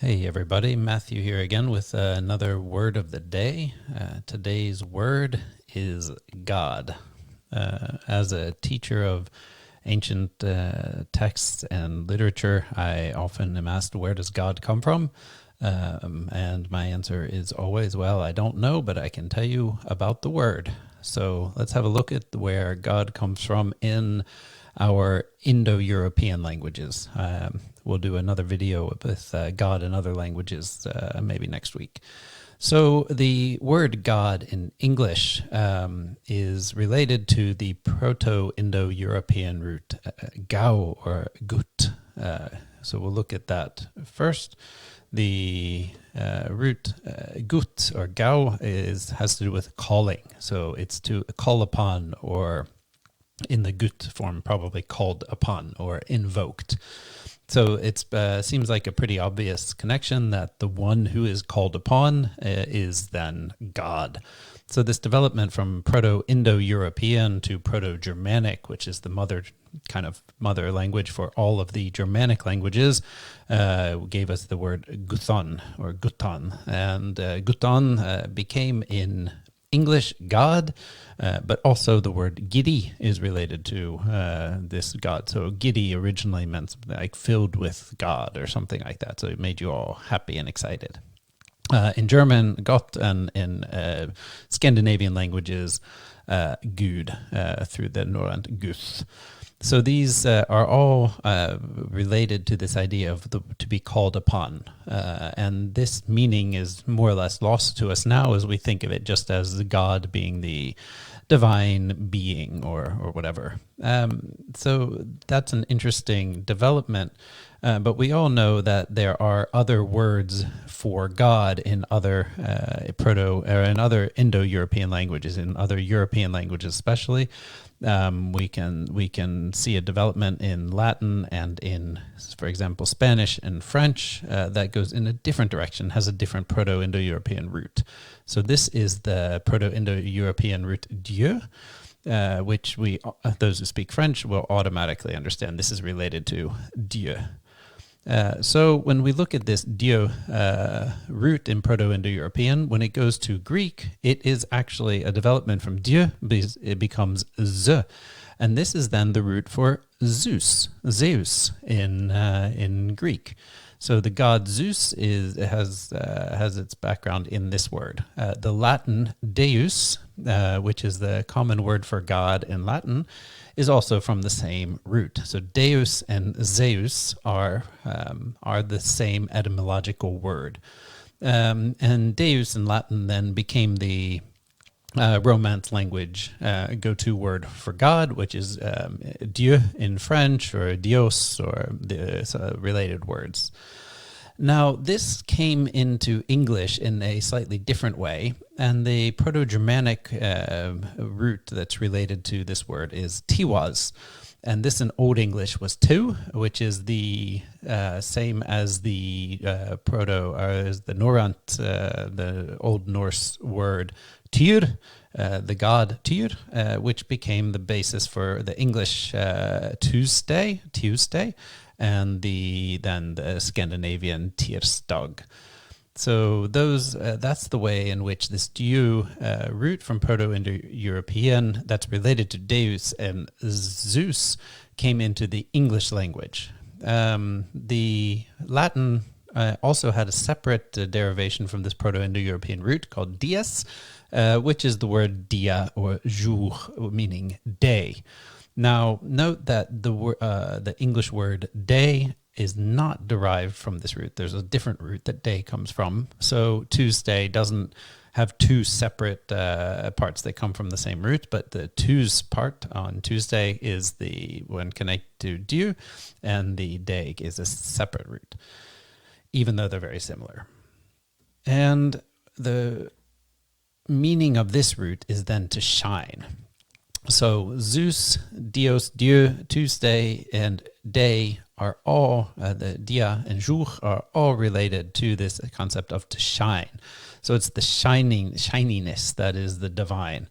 Hey everybody, Matthew here again with another word of the day. Today's word is God. As a teacher of ancient texts and literature, I often am asked, where does God come from? And my answer is always, well, I don't know, but I can tell you about the word. So let's have a look at where God comes from in our Indo-European languages. We'll do another video with God in other languages maybe next week. So the word God in English is related to the Proto-Indo-European root gau or gut. So we'll look at that first. The root gut or gau has to do with calling. So it's to call upon, or in the gut form, probably called upon or invoked. So it seems like a pretty obvious connection that the one who is called upon is then God. So this development from Proto-Indo-European to Proto-Germanic, which is the mother language for all of the Germanic languages, gave us the word Guthon or Gutan. And Gutan became in English God, but also the word giddy is related to this God. So giddy originally meant something like filled with God or something like that. So it made you all happy and excited. In German, Gott, and in Scandinavian languages, Gud, through the Norrand Guth. So these are all related to this idea of to be called upon. And this meaning is more or less lost to us now as we think of it just as God being the divine being or whatever. So that's an interesting development. But we all know that there are other words for God in other in other Indo-European languages, in other European languages especially. We can see a development in Latin and in, for example, Spanish and French that goes in a different direction, has a different Proto-Indo-European root. So this is the Proto-Indo-European root Dieu, which those who speak French will automatically understand. This is related to Dieu. So when we look at this Dieu root in Proto-Indo-European, when it goes to Greek, it is actually a development from Dieu. It becomes Z. And this is then the root for Zeus in Greek. So the god Zeus has its background in this word. The Latin Deus, which is the common word for God in Latin, is also from the same root. So Deus and Zeus are the same etymological word. And Deus in Latin then became the Romance language go-to word for God, which is Dieu in French, or Dios, or the related words. Now, this came into English in a slightly different way, and the Proto-Germanic root that's related to this word is tiwas. And this in Old English was tu, which is the same as the as the Norrant, the Old Norse word Tyr, the god Tyr, which became the basis for the English Tuesday, and then the Scandinavian Tirsdag. So that's the way in which this Dieu root from Proto-Indo-European that's related to Deus and Zeus came into the English language. The Latin also had a separate derivation from this Proto-Indo-European root called dies, which is the word dia or jour, meaning day. Now, note that the English word day is not derived from this root. There's a different root that day comes from. So Tuesday doesn't have two separate parts that come from the same root, but the Tues part on Tuesday is the one connected to Dieu, and the day is a separate root, even though they're very similar. And the meaning of this root is then to shine. So Zeus, Dios, Dieu, Tuesday, and day are all, the dia and jour are all related to this concept of to shine. So it's the shininess that is the divine.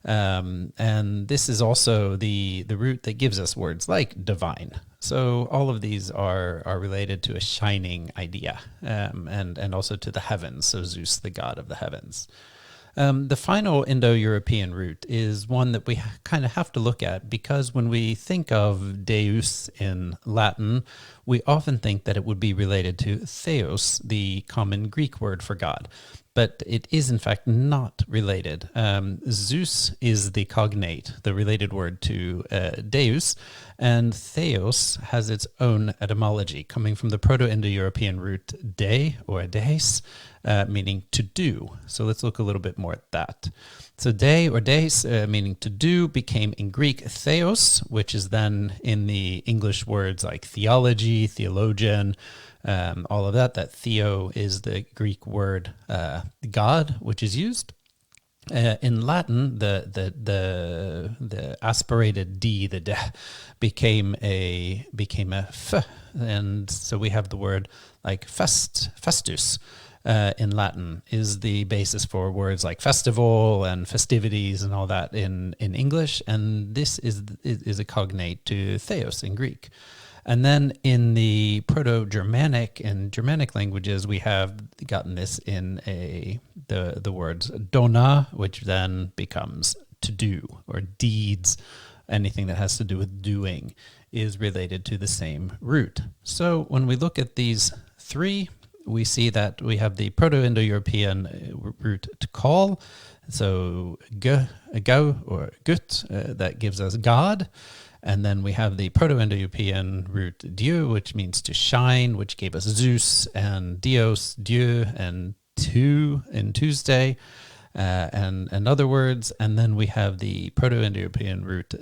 And this is also the root that gives us words like divine. So all of these are related to a shining idea, and also to the heavens. So Zeus, the god of the heavens. The final Indo-European root is one that we kind of have to look at, because when we think of Deus in Latin, we often think that it would be related to Theos, the common Greek word for God. But it is in fact not related. Zeus is the cognate, the related word to Deus, and Theos has its own etymology, coming from the Proto-Indo-European root de or deis, meaning to do. So let's look a little bit more at that. So de or deis, meaning to do, became in Greek theos, which is then in the English words like theology, theologian, all of that. That theo is the Greek word God, which is used. In Latin, the aspirated d, the de, became a f, and so we have the word like festus. In Latin is the basis for words like festival and festivities and all that in English, and this is a cognate to theos in Greek. And then in the Proto-Germanic and Germanic languages, we have gotten this in the words dona, which then becomes to do or deeds. Anything that has to do with doing is related to the same root. So when we look at these three, we see that we have the Proto-Indo-European root to call, so go or gut, that gives us God. And then we have the Proto-Indo-European root Dieu, which means to shine, which gave us Zeus, and Dios, Dieu, and two in Tuesday, and other words. And then we have the Proto-Indo-European root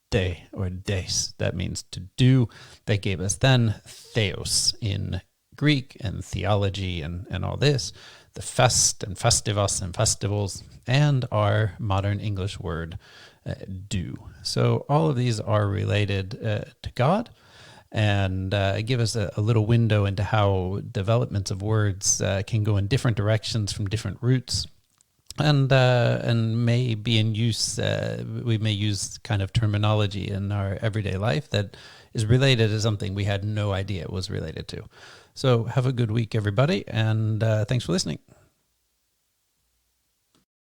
de or des, that means to do, that gave us then Theos in Greek and theology and all this, the fest and festivus and festivals, and our modern English word do. So all of these are related to God, and give us a little window into how developments of words can go in different directions from different roots, and may be in use. We may use kind of terminology in our everyday life that is related to something we had no idea it was related to. So have a good week, everybody, and thanks for listening.